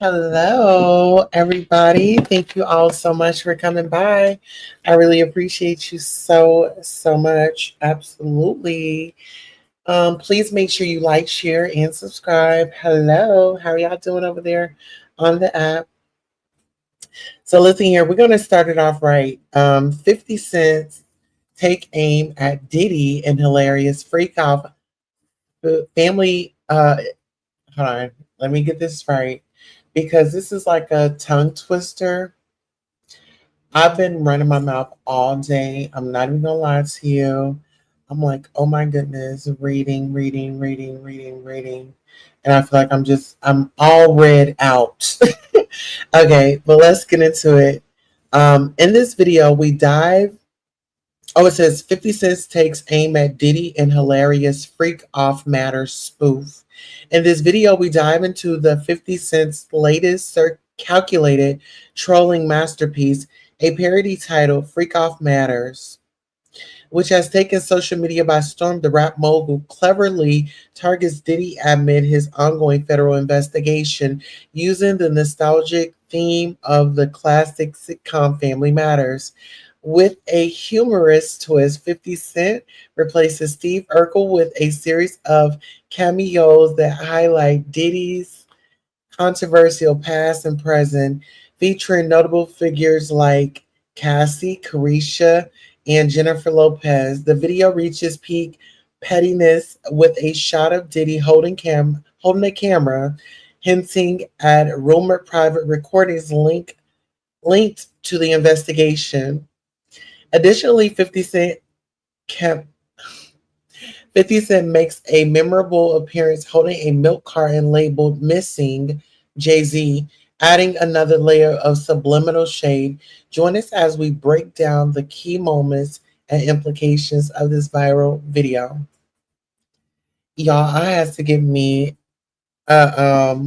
Hello, everybody. Thank you all so much for coming by. I really appreciate you so much. Absolutely. Please make sure you like, share, and subscribe. Hello. How are y'all doing over there on the app? So listen here, we're gonna start it off right. 50 cents take aim at Diddy and hilarious FreakOff family hold on, let me get this right. Because this is like a tongue twister. I've been running my mouth all day. I'm not even gonna lie to you. I'm like, oh my goodness, reading. And I feel like I'm all read out. Okay, but let's get into it. In this video, we dive. Oh, it says 50 Cent takes aim at Diddy and hilarious freak off matter spoof. In this video, we dive into the 50 Cent's latest calculated trolling masterpiece, a parody titled Freak Off Matters, which has taken social media by storm. The rap mogul cleverly targets Diddy amid his ongoing federal investigation using the nostalgic theme of the classic sitcom Family Matters. With a humorous twist, 50 Cent replaces Steve Urkel with a series of cameos that highlight Diddy's controversial past and present, featuring notable figures like Cassie, Carisha, and Jennifer Lopez. The video reaches peak pettiness with a shot of Diddy holding a camera, hinting at rumored private recordings linked to the investigation. Additionally, kept 50 Cent makes a memorable appearance holding a milk carton labeled Missing Jay-Z, adding another layer of subliminal shade. Join us as we break down the key moments and implications of this viral video. Y'all, I had to give me a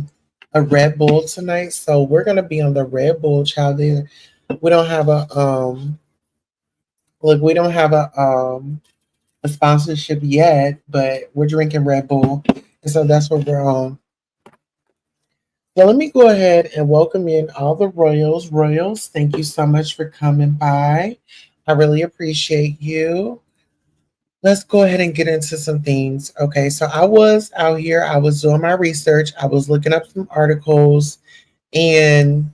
Red Bull tonight, so we're gonna be on the Red Bull child. We don't have we don't have a sponsorship yet, but we're drinking Red Bull, and so that's what we're on. So let me go ahead and welcome in all the Royals. Royals, thank you so much for coming by. I really appreciate you. Let's go ahead and get into some things. Okay, so I was out here, I was doing my research, I was looking up some articles, and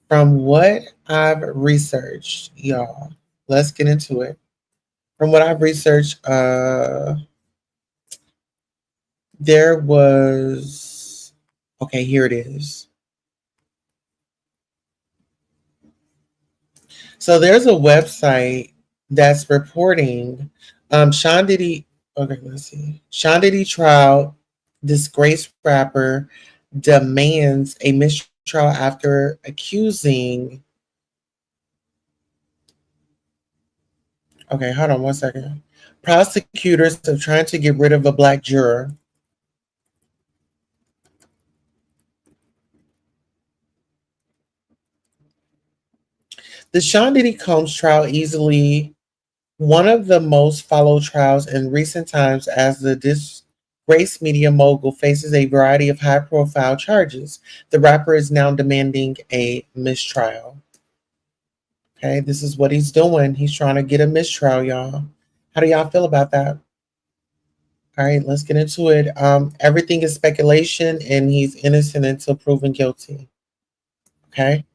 from what I've researched, y'all, let's get into it. From what I've researched, there was, okay, here it is. So there's a website that's reporting Sean Diddy. Okay, let's see. Sean Diddy trial, disgraced rapper demands a mistrial after accusing. Okay, hold on 1 second. Prosecutors of trying to get rid of a black juror. The Sean Diddy Combs trial easily one of the most followed trials in recent times as the disgraced media mogul faces a variety of high profile charges. The rapper is now demanding a mistrial. Okay, this is what he's doing. He's trying to get a mistrial, y'all. How do y'all feel about that? All right, let's get into it. Everything is speculation, and he's innocent until proven guilty. Okay.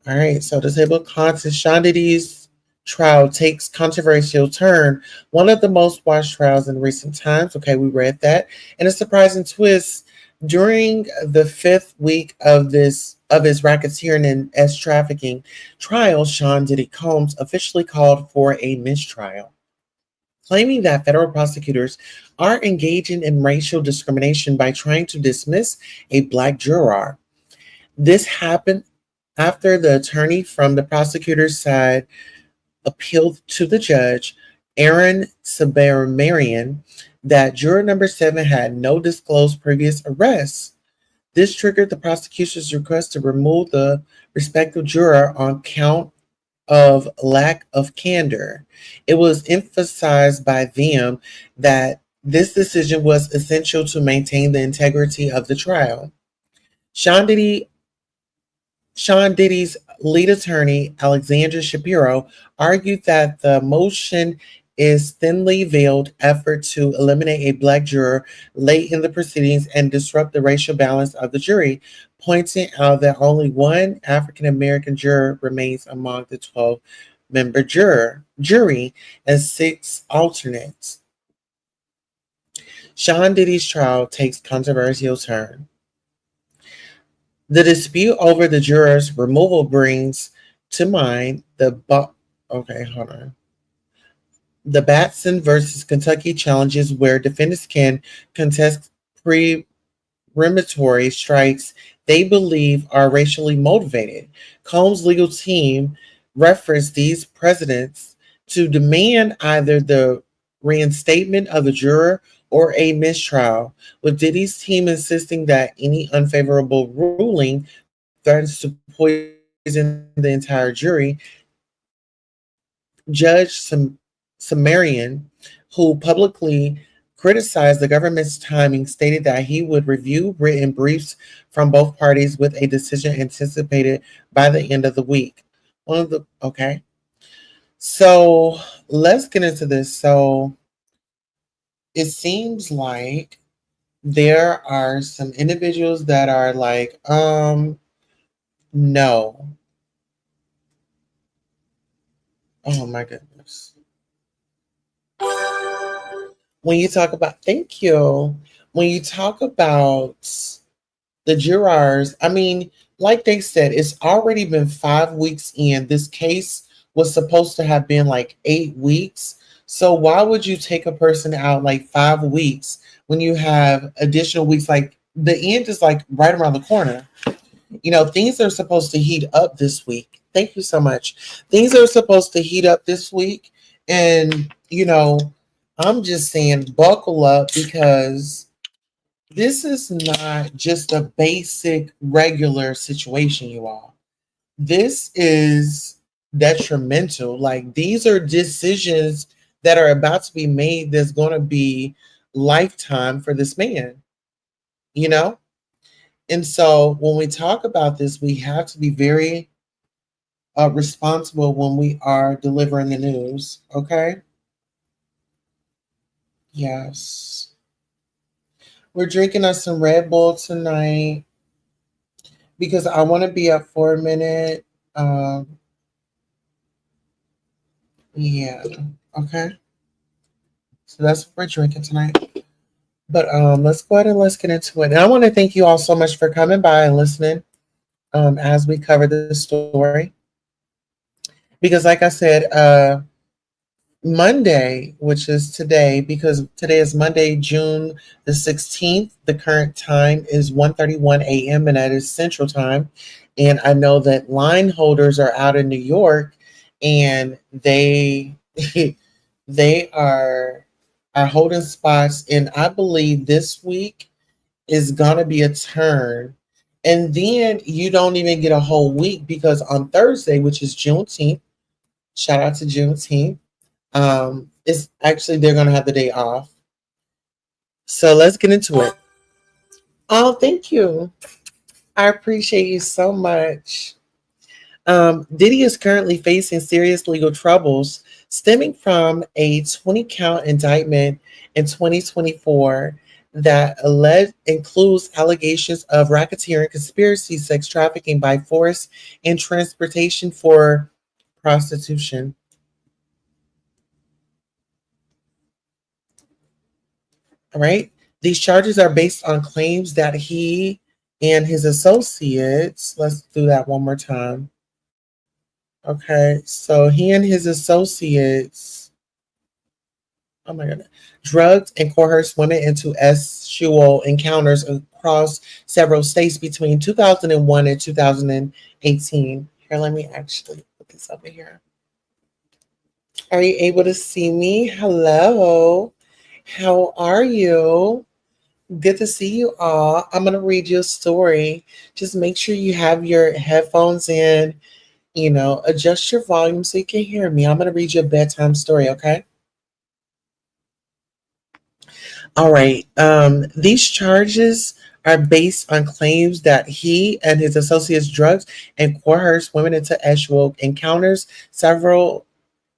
All right, so the table of contents, Sean Diddy's trial takes controversial turn. One of the most watched trials in recent times. Okay, we read that. And a surprising twist during the fifth week of his racketeering and trafficking trial, Sean Diddy Combs officially called for a mistrial, claiming that federal prosecutors are engaging in racial discrimination by trying to dismiss a black juror. This happened after the attorney from the prosecutor's side appealed to the judge, Aaron Sabarian, that juror number 7 had no disclosed previous arrests. This triggered the prosecution's request to remove the respective juror on count of lack of candor. It was emphasized by them that this decision was essential to maintain the integrity of the trial. Sean Diddy Sean Diddy's lead attorney, Alexandra Shapiro, argued that the motion is thinly veiled effort to eliminate a black juror late in the proceedings and disrupt the racial balance of the jury, pointing out that only one African American juror remains among the 12-member jury and 6 alternates. Sean Diddy's trial takes controversial turn. The dispute over the juror's removal brings to mind the Batson versus Kentucky challenges where defendants can contest premonitory strikes they believe are racially motivated. Combs' legal team referenced these precedents to demand either the reinstatement of the juror or a mistrial, with Diddy's team insisting that any unfavorable ruling threatens to poison the entire jury. Judge Sumerian, who publicly criticized the government's timing, stated that he would review written briefs from both parties with a decision anticipated by the end of the week. So let's get into this. So it seems like there are some individuals that are like, no. Oh my goodness. When you talk about, thank you. When you talk about the jurors, I mean, like they said, it's already been 5 weeks in. This case was supposed to have been like 8 weeks. So why would you take a person out like 5 weeks when you have additional weeks? Like the end is like right around the corner. You know, things are supposed to heat up this week. Thank you so much. Things are supposed to heat up this week. And, you know, I'm just saying, buckle up because this is not just a basic, regular situation, you all. This is detrimental. Like, these are decisions that are about to be made that's going to be lifetime for this man, you know? And so when we talk about this, we have to be very responsible when we are delivering the news, okay? Yes. We're drinking us some Red Bull tonight because I want to be up for a minute. Yeah, okay. So that's what we're drinking tonight. But let's go ahead and let's get into it. And I want to thank you all so much for coming by and listening as we cover this story. Because like I said, Monday, which is today, because today is Monday, June the 16th. The current time is 1:31 a.m. and that is Central Time. And I know that line holders are out in New York and they they are holding spots. And I believe this week is gonna be a turn. And then you don't even get a whole week because on Thursday, which is Juneteenth, shout out to Juneteenth. It's actually they're gonna have the day off. So let's get into it. Oh, thank you. I appreciate you so much. Diddy is currently facing serious legal troubles stemming from a 20-count indictment in 2024 that includes allegations of racketeering, conspiracy, sex trafficking by force, and transportation for prostitution. All right. These charges are based on claims that he and his associates, let's do that one more time. Okay. So he and his associates, oh my goodness, drugged and coerced women into sexual encounters across several states between 2001 and 2018. Here, let me actually put this over here. Are you able to see me? Hello. How are you? Good to see you all. I'm going to read you a story. Just make sure you have your headphones in, adjust your volume so you can hear me. I'm going to read you a bedtime story, okay? All right. These charges are based on claims that he and his associates drugs and coerced women into sexual encounters several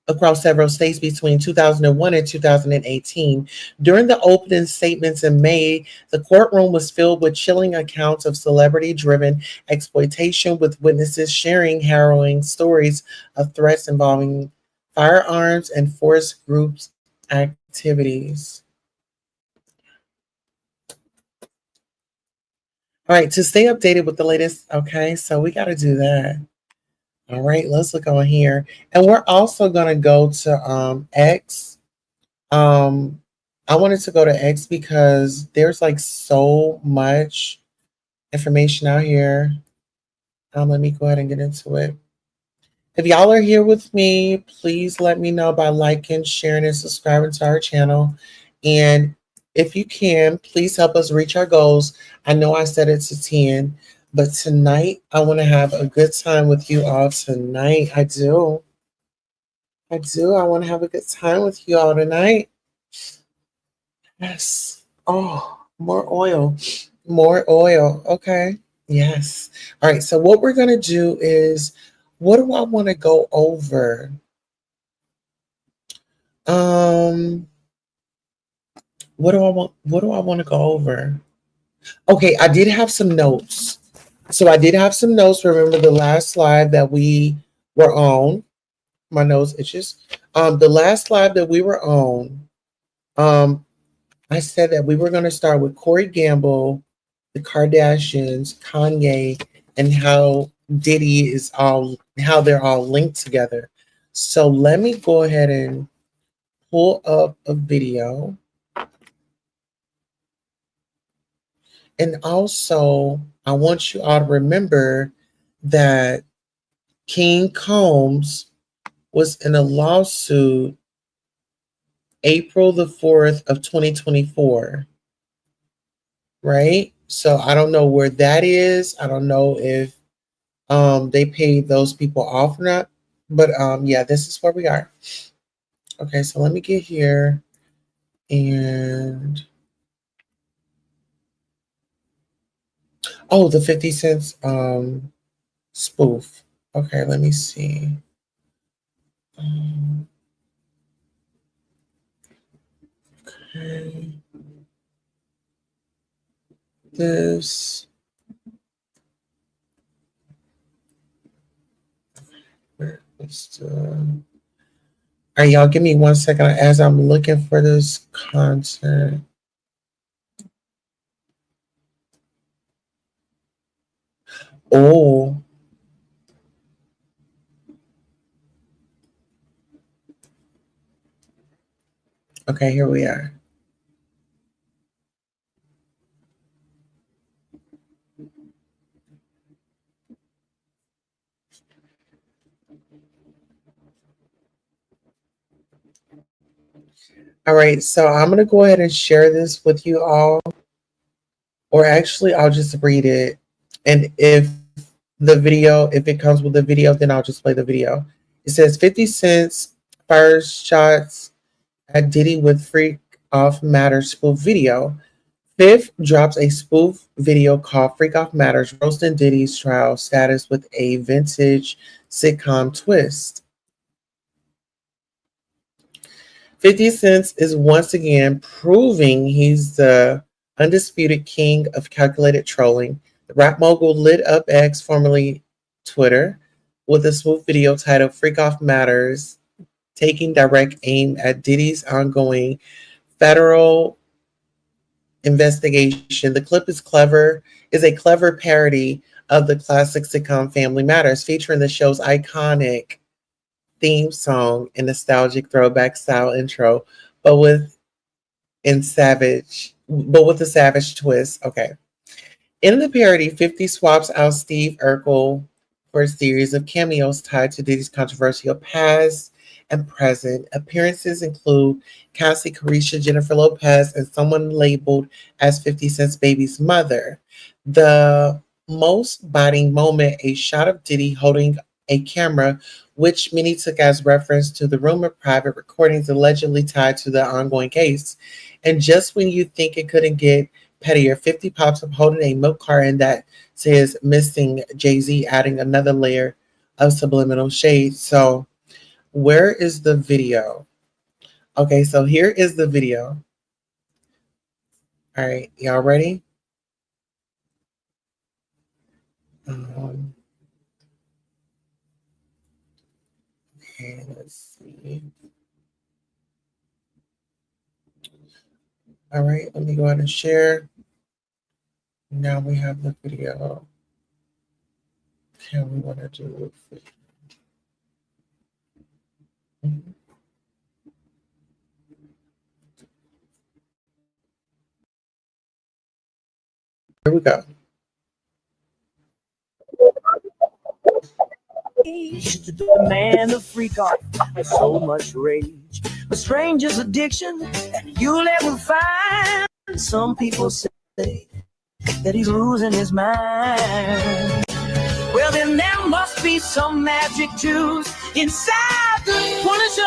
across several states between 2001 and 2018. During the opening statements in May, the courtroom was filled with chilling accounts of celebrity driven exploitation, with witnesses sharing harrowing stories of threats involving firearms and forced groups activities. All right, to stay updated with the latest, okay, so we got to do that. All right, let's look on here. And we're also going to go to X. Um, I wanted to go to X because there's like so much information out here. Let me go ahead and get into it. If y'all are here with me, please let me know by liking, sharing, and subscribing to our channel. And if you can, please help us reach our goals. I know I said it to 10, but tonight I want to have a good time with you all tonight. I do. I do. I want to have a good time with you all tonight. Yes. Oh, more oil. More oil. Okay. Yes. All right. So what we're going to do is, what do I want to go over? Um, what do I want to go over? Okay, I did have some notes. So I did have some notes. Remember the last live that we were on? My nose itches. The last live that we were on, um, I said that we were going to start with Corey Gamble, the Kardashians, Kanye, and how Diddy is all, how they're all linked together. So let me go ahead and pull up a video. And also, I want you all to remember that King Combs was in a lawsuit April the 4th of 2024, right? So I don't know where that is. I don't know if they paid those people off or not. But yeah, this is where we are. Okay, so let me get here and oh, the 50 cents spoof. Okay, let me see. Okay. This. Where is the... All right, y'all, give me 1 second as I'm looking for this content. Oh. Okay, here we are. All right, so I'm going to go ahead and share this with you all. Or actually, I'll just read it. And if the video, if it comes with the video, then I'll just play the video. It says 50 Cent's fires shots at Diddy with Freak Off Matters spoof video. Fifth drops a spoof video called Freak Off Matters, roasting Diddy's trial status with a vintage sitcom twist. 50 Cent is once again proving he's the undisputed king of calculated trolling. The rap mogul lit up X, formerly Twitter, with a smooth video titled Freak Off Matters, taking direct aim at Diddy's ongoing federal investigation. The clip is a clever parody of the classic sitcom Family Matters, featuring the show's iconic theme song and nostalgic throwback style intro, but with a savage twist. Okay. In the parody, 50 swaps out Steve Urkel for a series of cameos tied to Diddy's controversial past and present. Appearances include Cassie Carisha, Jennifer Lopez, and someone labeled as 50 Cent's baby's mother. The most biting moment, a shot of Diddy holding a camera, which many took as reference to the rumored private recordings allegedly tied to the ongoing case. And just when you think it couldn't get pettier. 50 pops up holding a milk carton that says missing Jay-Z, adding another layer of subliminal shade. So where is the video? Okay, so here is the video. All right, y'all ready? Okay, let's see. All right, let me go ahead and share. Now we have the video. Okay, we want to do it. Here we go. To the man of FreakOff with so much rage, a stranger's addiction that you'll never find. Some people say that he's losing his mind. Well, then there must be some magic juice inside the Punisher.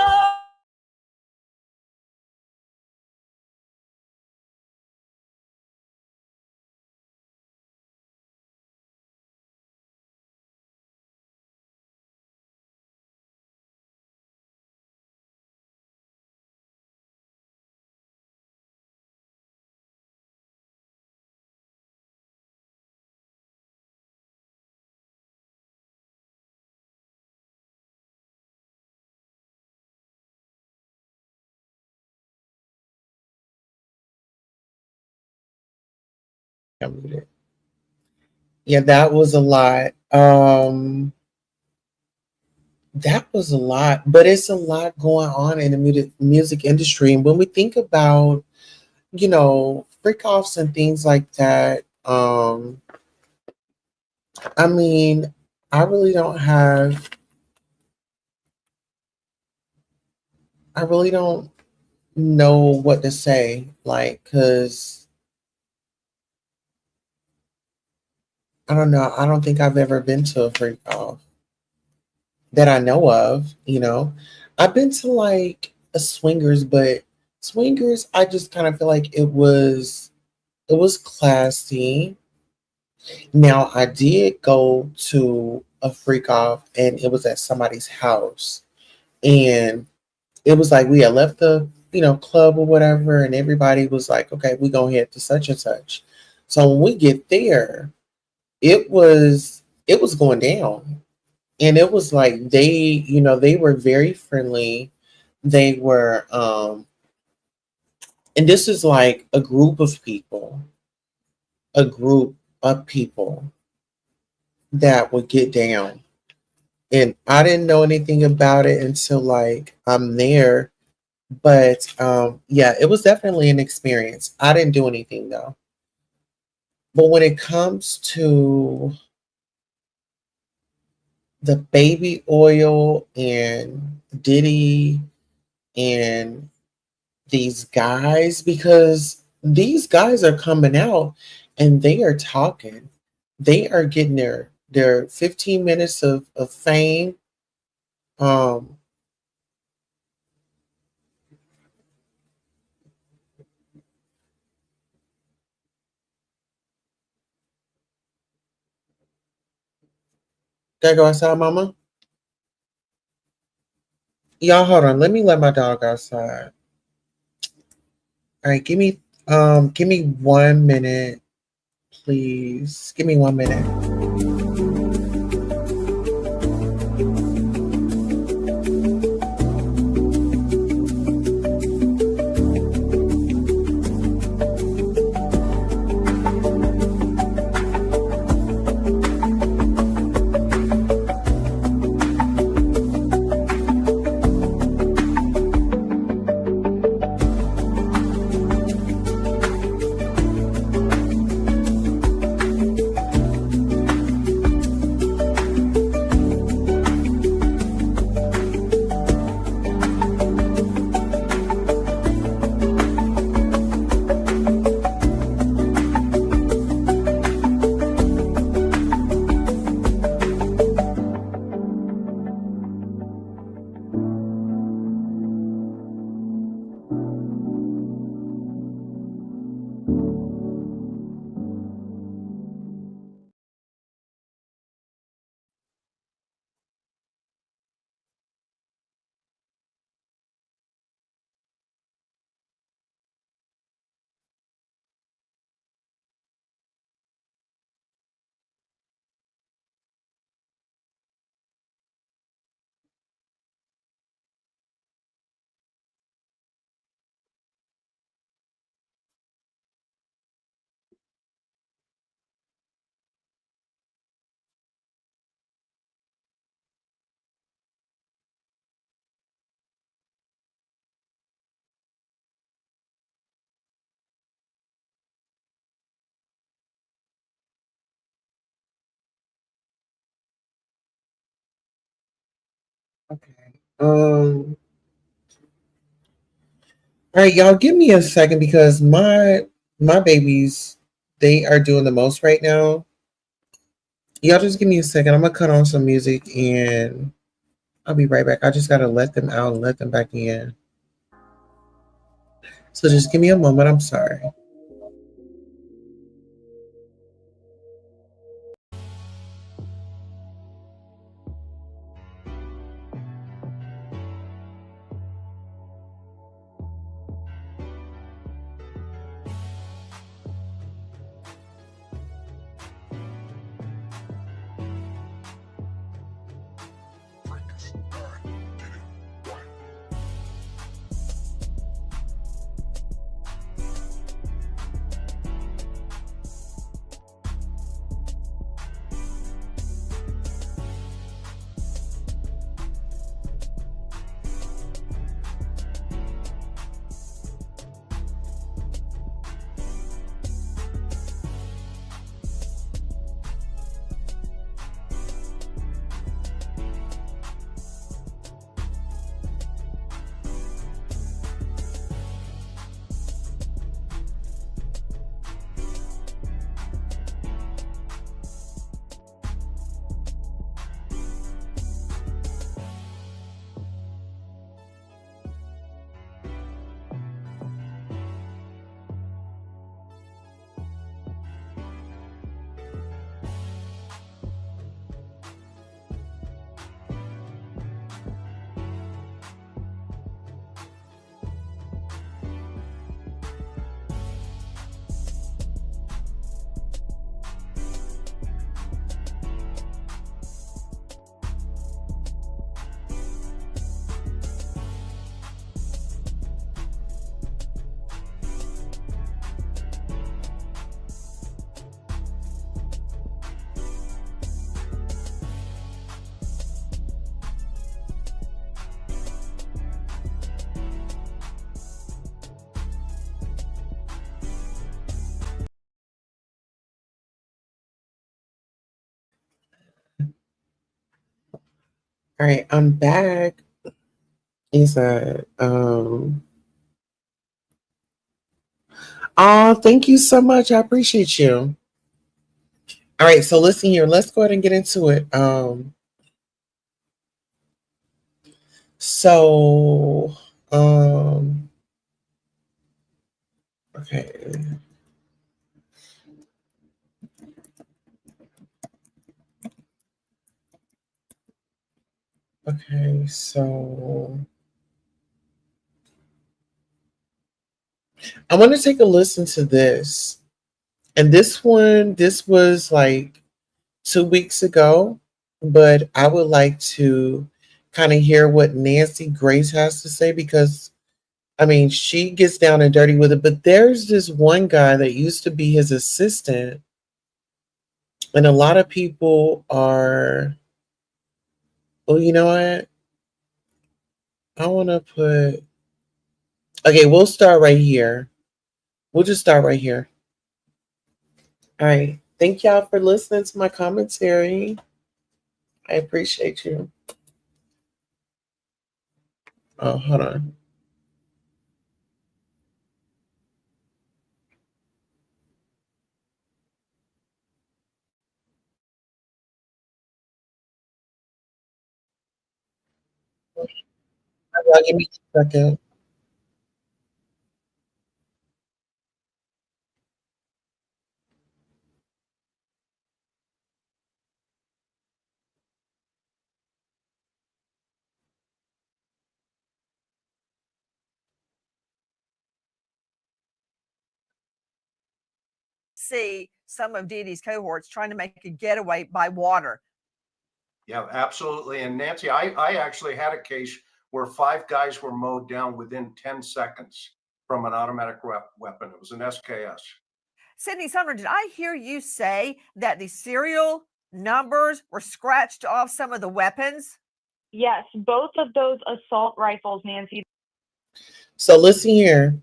Yeah, that was a lot. That was a lot, but it's a lot going on in the music industry. And when we think about, freak offs and things like that, I mean, I really don't have, I really don't know what to say, like, because I don't know. I don't think I've ever been to a freak off that I know of, I've been to like a swingers, but swingers, I just kind of feel like it was classy. Now I did go to a freak off and it was at somebody's house. And it was like we had left the, club or whatever, and everybody was like, okay, we gonna head to such and such. So when we get there, it was going down. And it was like they were very friendly. They were and this is like a group of people that would get down. And I didn't know anything about it until like I'm there. But yeah, it was definitely an experience. I didn't do anything though. But when it comes to the baby oil and Diddy and these guys, because these guys are coming out and they are talking. They are getting their 15 minutes of fame. Um Gotta go outside, mama. Y'all hold on. Let me let my dog outside. All right, give me 1 minute, please. Give me 1 minute. Okay. All right, y'all, give me a second because my babies, they are doing the most right now. Y'all just give me a second. I'm gonna cut on some music and I'll be right back. I just gotta let them out and let them back in. So just give me a moment. I'm sorry. All right, I'm back. Is that oh, thank you so much. I appreciate you. All right, so listen here. Let's go ahead and get into it. So um okay. Okay, so I want to take a listen to this. And this was like 2 weeks ago, but I would like to kind of hear what Nancy Grace has to say because I mean, she gets down and dirty with it. But there's this one guy that used to be his assistant, and a lot of people are, well, you know what? I want to put, okay, we'll start right here. We'll just start right here. All right. Thank y'all for listening to my commentary. I appreciate you. Oh, hold on. Give me a second. See some of Diddy's cohorts trying to make a getaway by water. Yeah, absolutely. And Nancy, I actually had a case where 5 guys were mowed down within 10 seconds from an automatic weapon. It was an SKS. Sydney Sumner, did I hear you say that the serial numbers were scratched off some of the weapons? Yes, both of those assault rifles, Nancy. So listen here.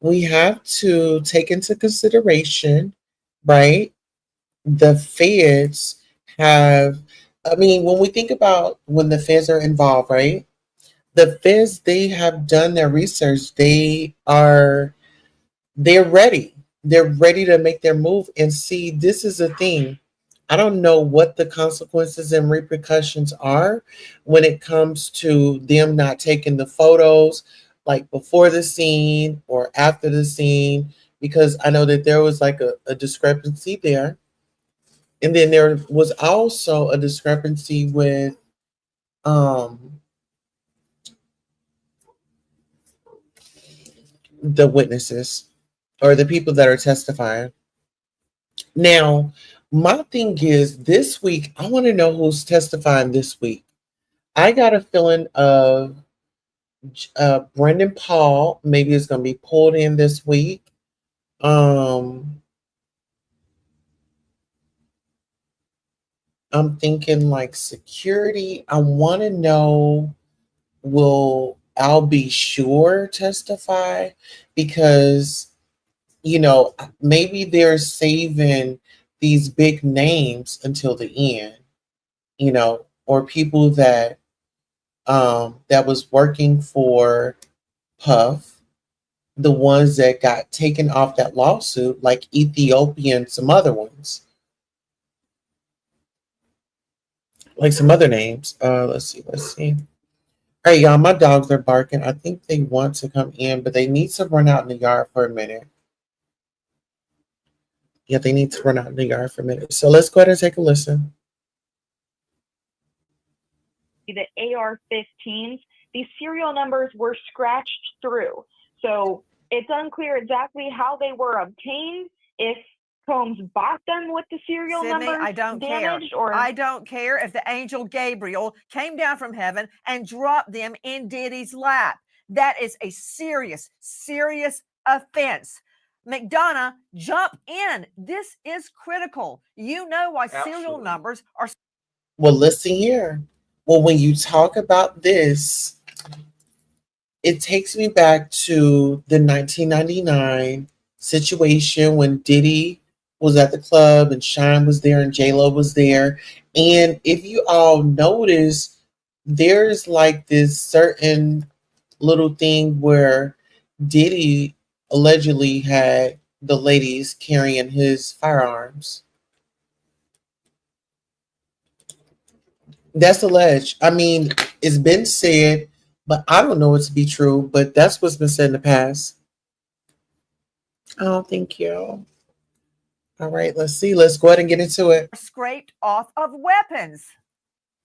We have to take into consideration, right? The feds have I mean, when we think about when the feds are involved, right? The feds, they have done their research. They're ready. They're ready to make their move. And see, this is the thing. I don't know what the consequences and repercussions are when it comes to them not taking the photos like before the scene or after the scene, because I know that there was like a discrepancy there. And then there was also a discrepancy with um, the witnesses or the people that are testifying. Now, my thing is this week, I want to know who's testifying this week. I got a feeling of Brendan Paul maybe is going to be pulled in this week. I'm thinking like security. I want to know, will Al Be Sure testify? Because, maybe they're saving these big names until the end, or people that was working for Puff, the ones that got taken off that lawsuit, like Ethiopia and some other ones, like some other names. Let's see. Hey, y'all, my dogs are barking. I think they want to come in, but they need to run out in the yard for a minute. Yeah, they need to run out in the yard for a minute. So let's go ahead and take a listen. The AR-15s, these serial numbers were scratched through. So it's unclear exactly how they were obtained, if Combs bought them with the serial Sydney, numbers I don't damaged, care. or I don't care if the angel Gabriel came down from heaven and dropped them in Diddy's lap. That is a serious, serious offense. McDonough, jump in. This is critical. You know why serial Absolutely. numbers are. Well, listen here. Well, when you talk about this, it takes me back to the 1999 situation when Diddy was at the club and Shine was there and J-Lo was there. And if you all notice, there's like this certain little thing where Diddy allegedly had the ladies carrying his firearms. That's alleged. I mean, it's been said, but I don't know it to be true, but that's what's been said in the past. Oh, thank you. All right, let's see. Let's go ahead and get into it. Scraped off of weapons.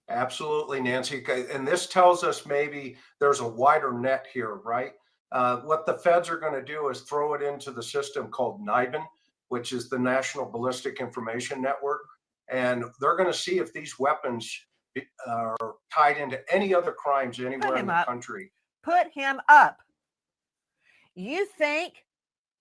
Absolutely, Nancy. And this tells us maybe there's a wider net here, right? What the feds are going to do is throw it into the system called NIBIN, which is the National Ballistic Information Network. And they're going to see if these weapons are tied into any other crimes anywhere in the country. Put him up. You think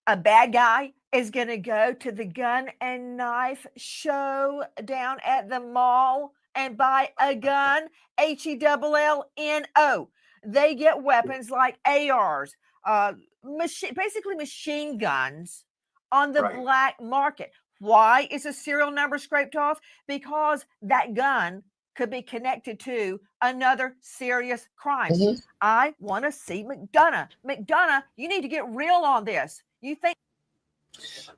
a bad guy is going to go to the gun and knife show down at the mall and buy a gun? HELLNO. They get weapons like ARs, basically machine guns on the black market. Why is a serial number scraped off? Because that gun could be connected to another serious crime. Mm-hmm. I want to see McDonough. McDonough, you need to get real on this. You think?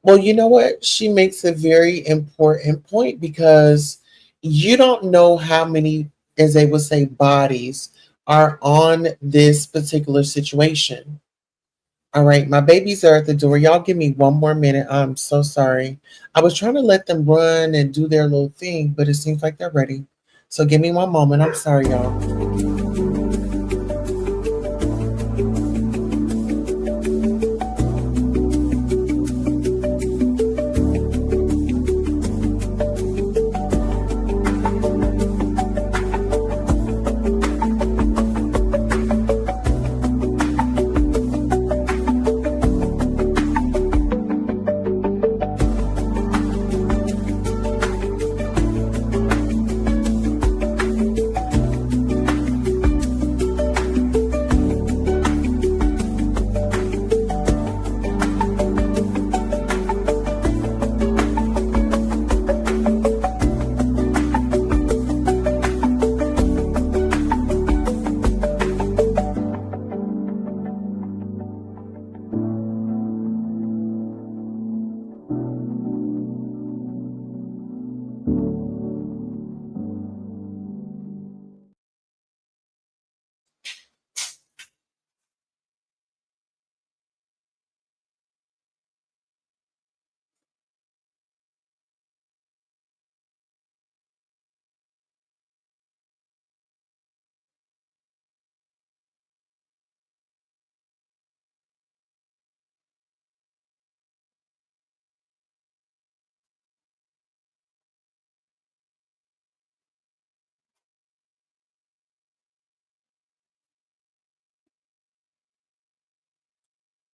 Well, you know what? She makes a very important point, because you don't know how many, as they would say, bodies are on this particular situation. All right, my babies are at the door. Y'all give me one more minute. I'm so sorry. I was trying to let them run and do their little thing, but it seems like they're ready. So give me one moment. I'm sorry, y'all.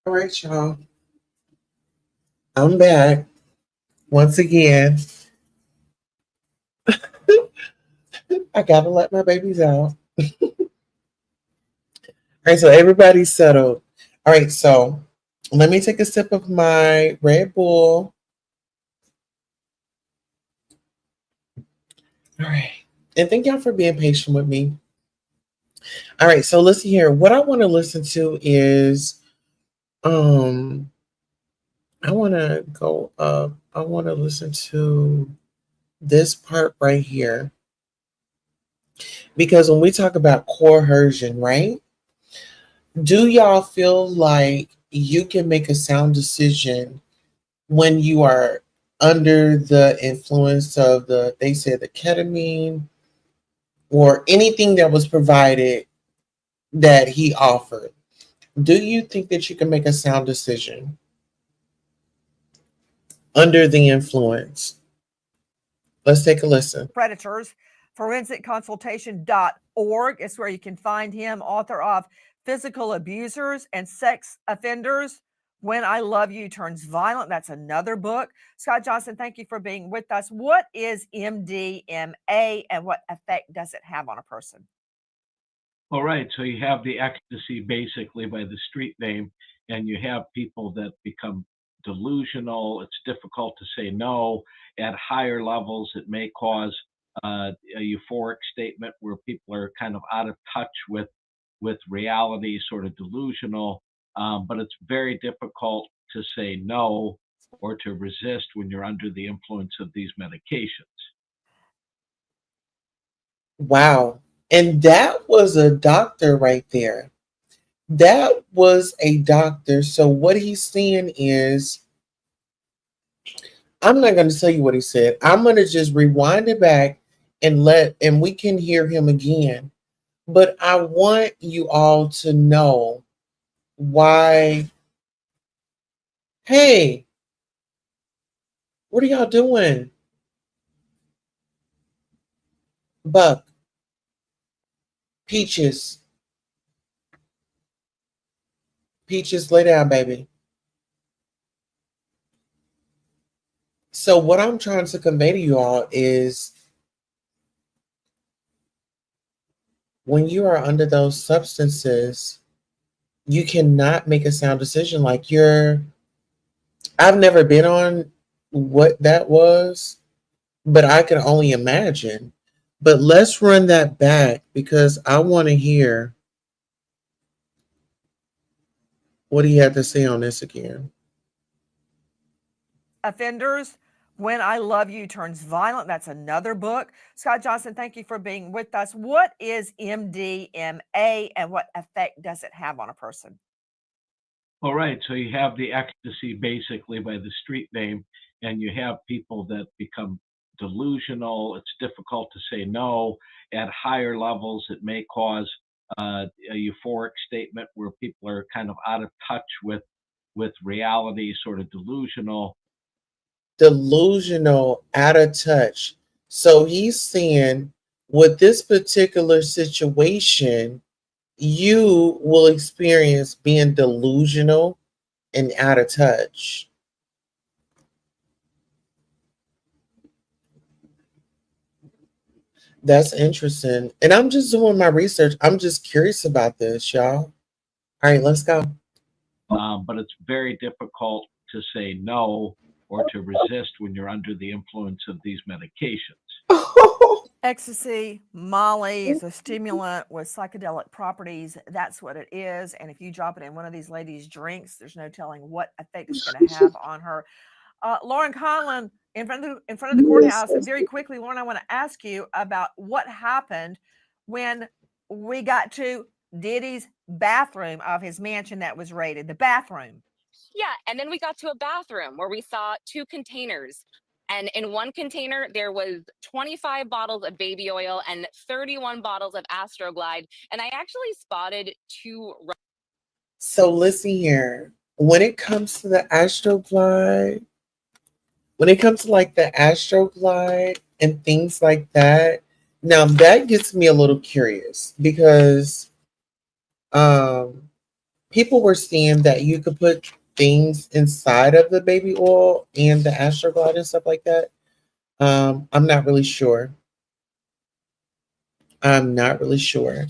All right, y'all. I'm back once again. I gotta let my babies out. All right, so everybody's settled. All right, so let me take a sip of my Red Bull. All right. And thank y'all for being patient with me. All right, so listen here. What I want to listen to is I want to go up. I want to listen to this part right here. Because when we talk about coercion, right? Do y'all feel like you can make a sound decision when you are under the influence of they said the ketamine or anything that was provided that he offered? Do you think that you can make a sound decision under the influence? Let's take a listen. Predators, forensicconsultation.org is where you can find him, author of Physical Abusers and Sex Offenders. When I Love You Turns Violent. That's another book. Scott Johnson, thank you for being with us. What is MDMA and what effect does it have on a person? All right. So you have the ecstasy basically by the street name, and you have people that become delusional. It's difficult to say no. At higher levels, it may cause a euphoric statement where people are kind of out of touch with reality, sort of delusional. But it's very difficult to say no or to resist when you're under the influence of these medications. Wow. And that was a doctor right there. That was a doctor. So what he's saying is, I'm not going to tell you what he said. I'm going to just rewind it back and we can hear him again. But I want you all to know why. Hey, what are y'all doing? Buck, Peaches, lay down, baby. So what I'm trying to convey to you all is when you are under those substances, you cannot make a sound decision. Like I've never been on what that was, but I can only imagine. But let's run that back because I want to hear what he had to say on this again. Offenders, When I Love You Turns Violent. That's another book. Scott Johnson, thank you for being with us. What is MDMA and what effect does it have on a person? All right. So you have the ecstasy basically by the street name, and you have people that become delusional. It's difficult to say no. At higher levels, it may cause a euphoric statement where people are kind of out of touch with reality, sort of delusional. Out of touch. So he's saying with this particular situation, you will experience being delusional and out of touch. That's interesting. And I'm just doing my research. I'm just curious about this, y'all. All right, let's go. But it's very difficult to say no or to resist when you're under the influence of these medications. Ecstasy, Molly is a stimulant with psychedelic properties. That's what it is. And if you drop it in one of these ladies' drinks, there's no telling what effect it's going to have on her. Lauren Conlon, in front of the courthouse. And very quickly, Lauren, I want to ask you about what happened when we got to Diddy's bathroom of his mansion that was raided. The bathroom. Yeah, and then we got to a bathroom where we saw two containers. And in one container, there was 25 bottles of baby oil and 31 bottles of Astroglide. And I actually spotted two. So listen here. When it comes to the Astroglide, when it comes to like the Astroglide and things like that, now that gets me a little curious because people were seeing that you could put things inside of the baby oil and the Astroglide and stuff like that. I'm not really sure. I'm not really sure.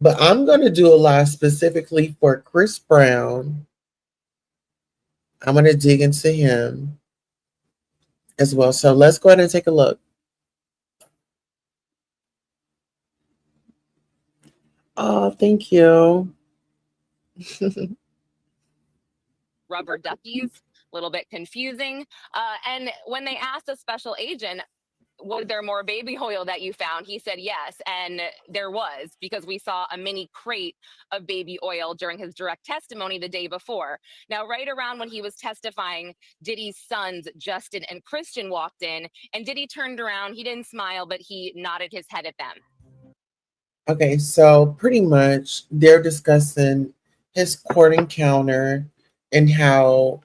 But I'm going to do a live specifically for Chris Brown. I'm going to dig into him as well. So let's go ahead and take a look. Oh, thank you. Rubber duckies, a little bit confusing. And when they asked a special agent, was there more baby oil that you found? He said yes, and there was, because we saw a mini crate of baby oil during his direct testimony the day before. Now, right around when he was testifying, Diddy's sons, Justin and Christian, walked in, and Diddy turned around. He didn't smile, but he nodded his head at them. Okay, so pretty much they're discussing his court encounter and how,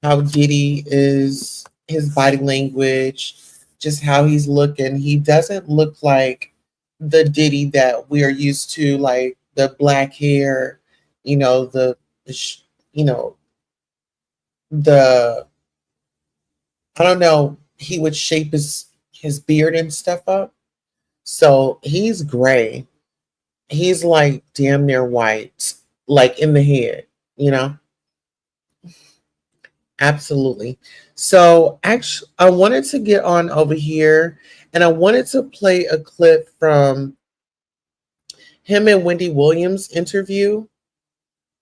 how Diddy is, his body language, just how he's looking. He doesn't look like the Diddy that we are used to, like the black hair, the the I don't know, he would shape his beard and stuff up. So he's gray. He's like damn near white, like in the head, you know? Absolutely. So actually, I wanted to get on over here and I wanted to play a clip from him and Wendy Williams interview.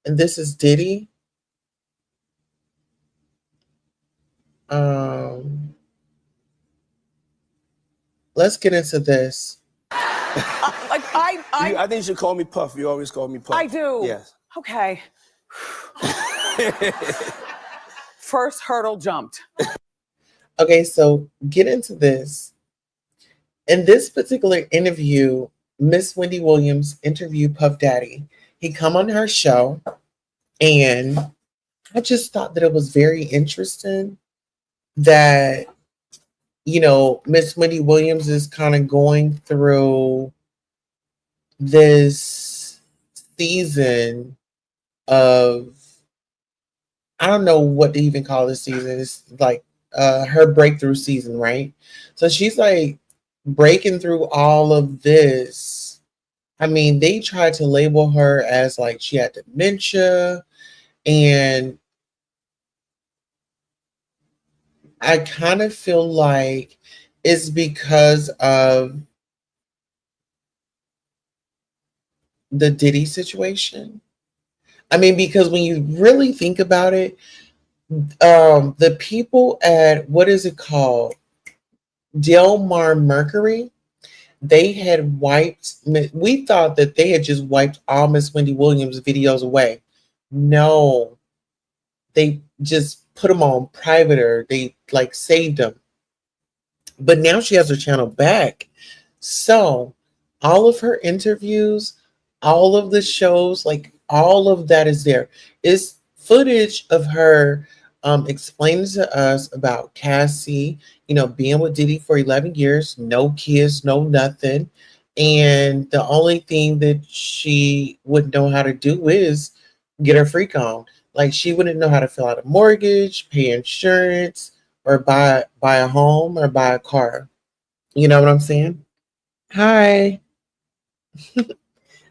And this is Diddy. Let's get into this. I think you should call me Puff. You always call me Puff. I do. Yes. Okay. First hurdle jumped. Okay, so get into this. In this particular interview, Miss Wendy Williams interviewed Puff Daddy. He come on her show, and I just thought that it was very interesting that, Miss Wendy Williams is kind of going through this season of, I don't know what to even call this season. It's like her breakthrough season, right? So she's like breaking through all of this. I mean, they tried to label her as like she had dementia, and I kind of feel like it's because of the Diddy situation. I mean, because when you really think about it, the people at, what is it called? Del Mar Mercury, they had wiped, we thought that they had just wiped all Miss Wendy Williams videos away. No, they just put them on private, or they like saved them. But now she has her channel back. So all of her interviews, all of the shows, like all of that is there. It's footage of her explaining to us about Cassie, being with Diddy for 11 years, no kids, no nothing. And the only thing that she wouldn't know how to do is get her freak on. Like, she wouldn't know how to fill out a mortgage, pay insurance, or buy a home or buy a car. You know what I'm saying? Hi.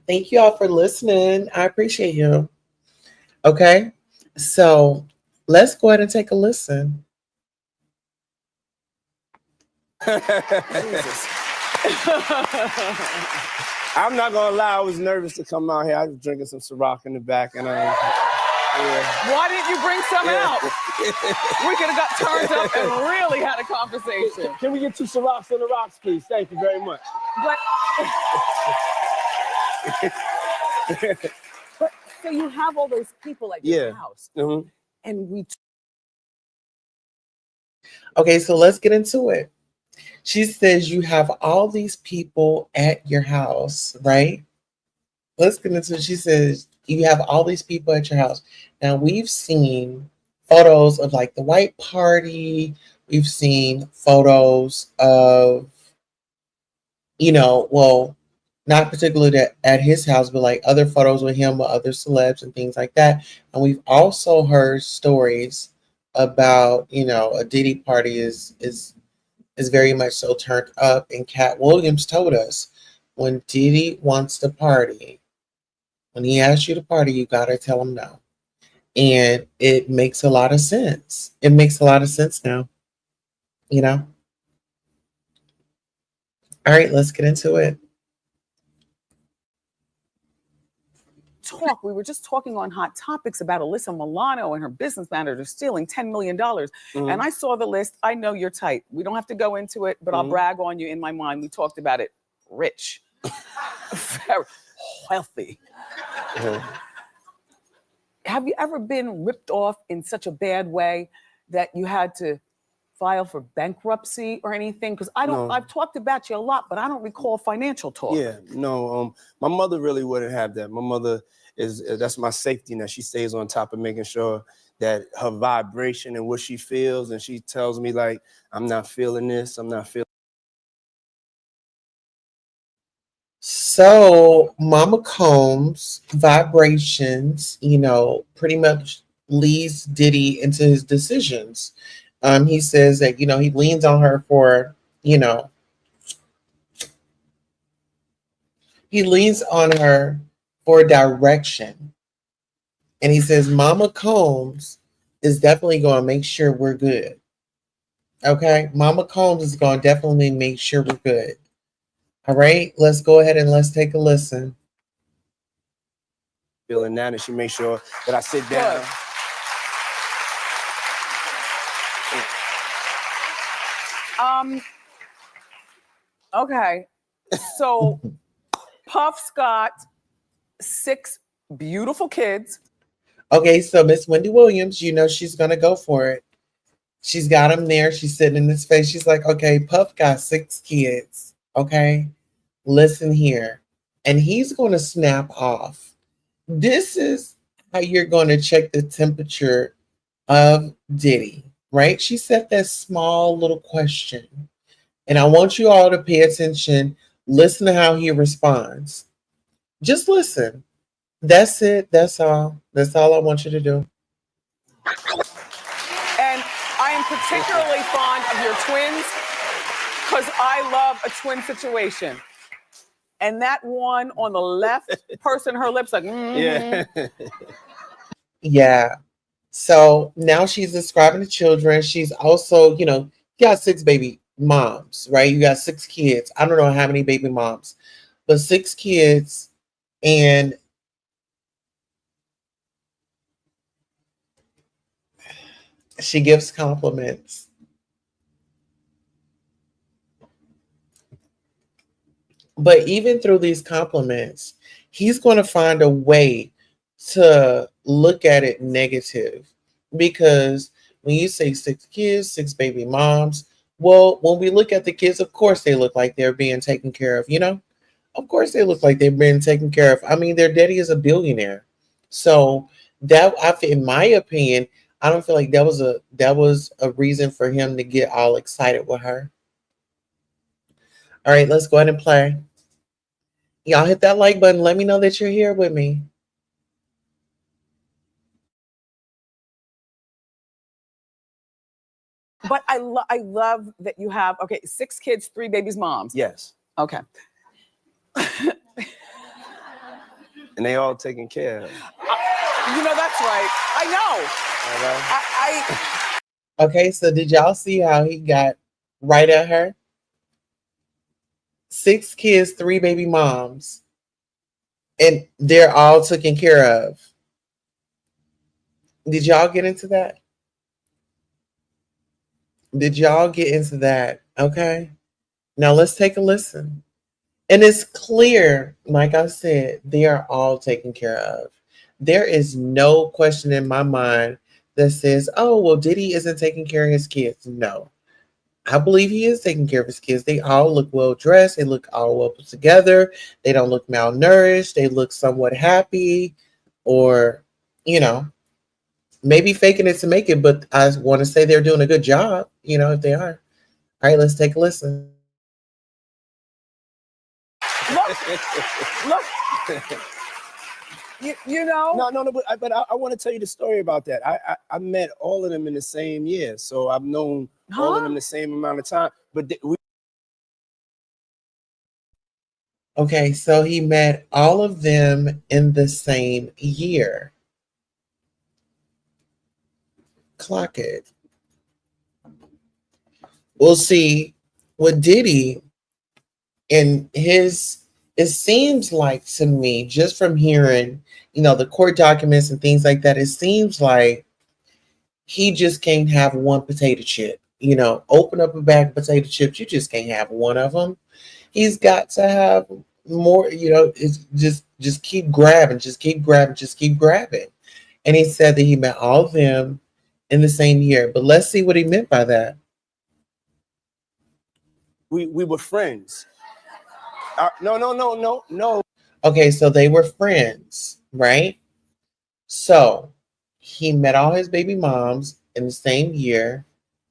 Thank you all for listening. I appreciate you. Okay, so let's go ahead and take a listen. I'm not gonna lie, I was nervous to come out here. I was drinking some Ciroc in the back, and yeah. Why didn't you bring some out? We could have got turned up and really had a conversation. Can we get 2 Cirocs on the rocks, please? Thank you very much. But so you have all those people at your house, mm-hmm. and we. Okay, so let's get into it. She says you have all these people at your house, right? Let's get into it. She says you have all these people at your house. Now, we've seen photos of like the white party. We've seen photos of, not particularly at his house, but like other photos with him with other celebs and things like that. And we've also heard stories about, you know, a Diddy party is very much so turned up. And Cat Williams told us, when Diddy wants to party, when he asks you to party, you gotta tell him no. And it makes a lot of sense. It makes a lot of sense now, you know? All right, let's get into it. We were just talking on Hot Topics about Alyssa Milano and her business manager stealing $10 million. Mm-hmm. And I saw the list. I know you're tight. We don't have to go into it, but I'll brag on you in my mind. We talked about it. Rich. Very wealthy. Have you ever been ripped off in such a bad way that you had to file for bankruptcy or anything? Because I've talked about you a lot, but I don't recall financial talk. Yeah, no, my mother really wouldn't have that. My mother that's my safety net. She stays on top of making sure that her vibration and what she feels, and she tells me like, I'm not feeling this, I'm not feeling. So Mama Combs' vibrations, you know, pretty much leads Diddy into his decisions. He says that, you know, he leans on her for, you know, he leans on her for direction. And he says, Mama Combs is definitely going to make sure we're good. Okay? Mama Combs is going to definitely make sure we're good. All right? Let's go ahead and let's take a listen. Feeling that, and she makes sure that I sit down. Okay. So Puff's got 6 beautiful kids. Okay, so Miss Wendy Williams, you know she's gonna go for it. She's got him there. She's sitting in his face. She's like, okay, Puff got 6 kids. Okay, listen here. And he's gonna snap off. This is how you're gonna check the temperature of Diddy, right? She said that small little question. And I want you all to pay attention. Listen to how he responds. Just listen. That's it. That's all. That's all I want you to do. And I am particularly fond of your twins because I love a twin situation. And that one on the left, pursing her lips like, Yeah. Yeah. So now she's describing the children. She's also, you know, you got 6 baby moms, right? You got 6 kids. I don't know how many baby moms, but 6 kids. And she gives compliments. But even through these compliments, he's going to find a way to look at it negative. Because when you say 6 kids, 6 baby moms, well, when we look at the kids, of course they look like they're being taken care of, you know? Of course they look like they're being taken care of. I mean, their daddy is a billionaire. So that, in my opinion, I don't feel like that was a reason for him to get all excited with her. All right, let's go ahead and play. Y'all hit that like button. Let me know that you're here with me. But I love that you have, 6 kids, 3 babies, moms. Yes. Okay. And they all taken care of. You know, that's right. I know. Okay, so did y'all see how he got right at her? 6 kids, 3 baby moms, and they're all taken care of. Did y'all get into that? Did y'all get into that? Okay. Now let's take a listen. And it's clear, like I said, they are all taken care of. There is no question in my mind that says, oh, well, Diddy isn't taking care of his kids. No. I believe he is taking care of his kids. They all look well dressed. They look all well put together. They don't look malnourished. They look somewhat happy, or, you know, maybe faking it to make it. But I want to say they're doing a good job, you know, if they are. All right, let's take a listen. Look Look, you know. No, but I want to tell you the story about that. I met all of them in the same year, so I've known all of them the same amount of time. But Okay, so he met all of them in the same year. Clock it. We'll see with Diddy and his, it seems like to me, just from hearing, the court documents and things like that, it seems like he just can't have one potato chip. Open up a bag of potato chips, you just can't have one of them. He's got to have more, it's just keep grabbing, just keep grabbing, just keep grabbing. And he said that he met all of them in the same year. But let's see what he meant by that. we were friends. No. Okay, so they were friends, right? So he met all his baby moms in the same year,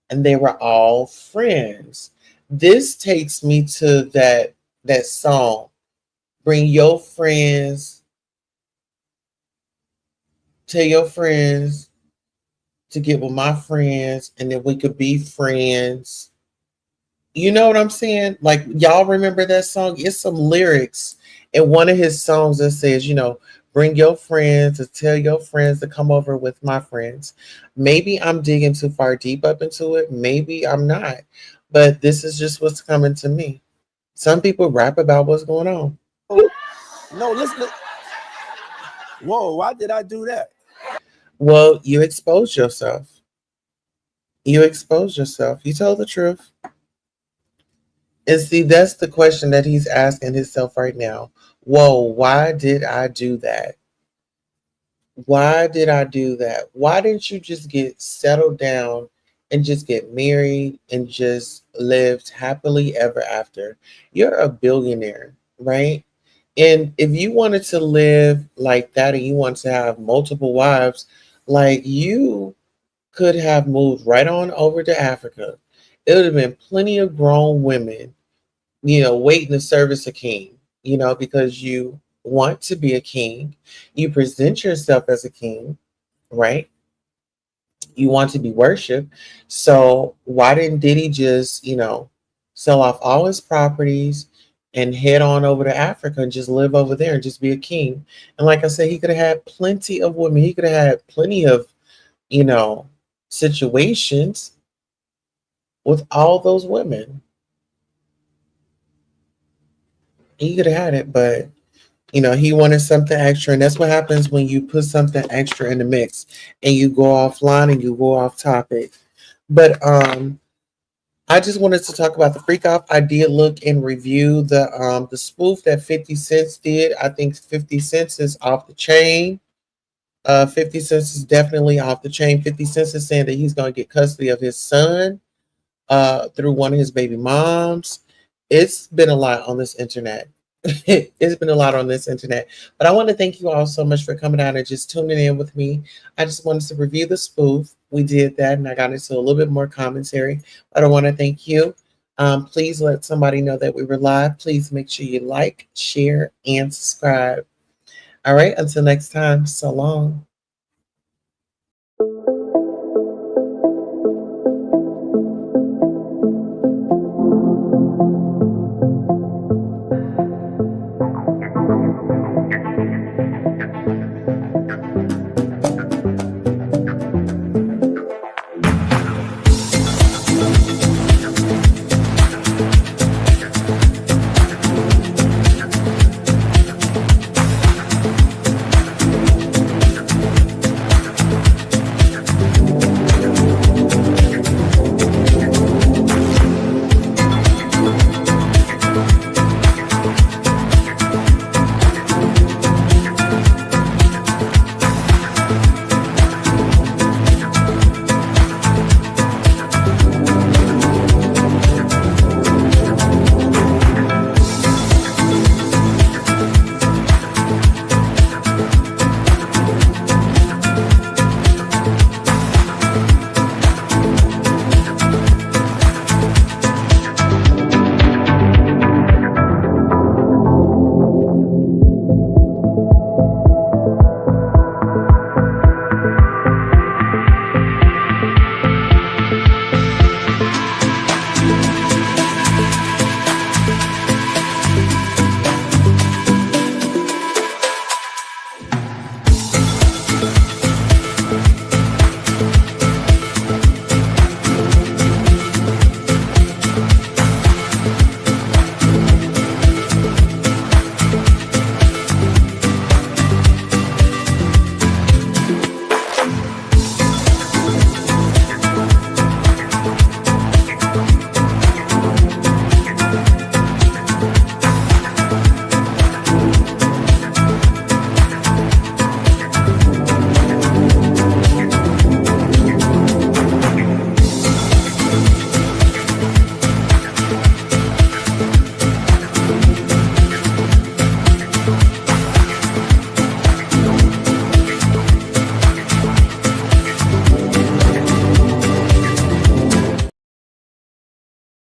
and they were all friends. This takes me to that song, "Bring your friends, tell your friends to get with my friends, and then we could be friends." You know what I'm saying? Like, y'all remember that song? It's some lyrics in one of his songs that says, bring your friends, to tell your friends to come over with my friends. Maybe I'm digging too far deep up into it. Maybe I'm not. But this is just what's coming to me. Some people rap about what's going on. No, listen. Whoa, why did I do that? Well, you exposed yourself. You exposed yourself. You told the truth. And see, that's the question that he's asking himself right now. Whoa, why did I do that? Why did I do that? Why didn't you just get settled down and just get married and just lived happily ever after? You're a billionaire, right? And if you wanted to live like that and you want to have multiple wives, like, you could have moved right on over to Africa. It would have been plenty of grown women, waiting to service a king, because you want to be a king. You present yourself as a king, right? You want to be worshipped. So why didn't Diddy just, sell off all his properties and head on over to Africa and just live over there and just be a king? And like I said, he could have had plenty of women. He could have had plenty of, situations with all those women. He could have had it, but he wanted something extra, and that's what happens when you put something extra in the mix and you go offline and you go off topic. But I just wanted to talk about the freak off. I did look and review the spoof that 50 Cent did. I think 50 Cent is off the chain. 50 Cent is definitely off the chain. 50 Cent is saying that he's going to get custody of his son through one of his baby moms. It's been a lot on this internet. It's been a lot on this internet. But I want to thank you all so much for coming out and just tuning in with me. I just wanted to review the spoof. We did that, and I got into a little bit more commentary. But I want to thank you. Please let somebody know that we were live. Please make sure you like, share, and subscribe. All right, until next time, so long.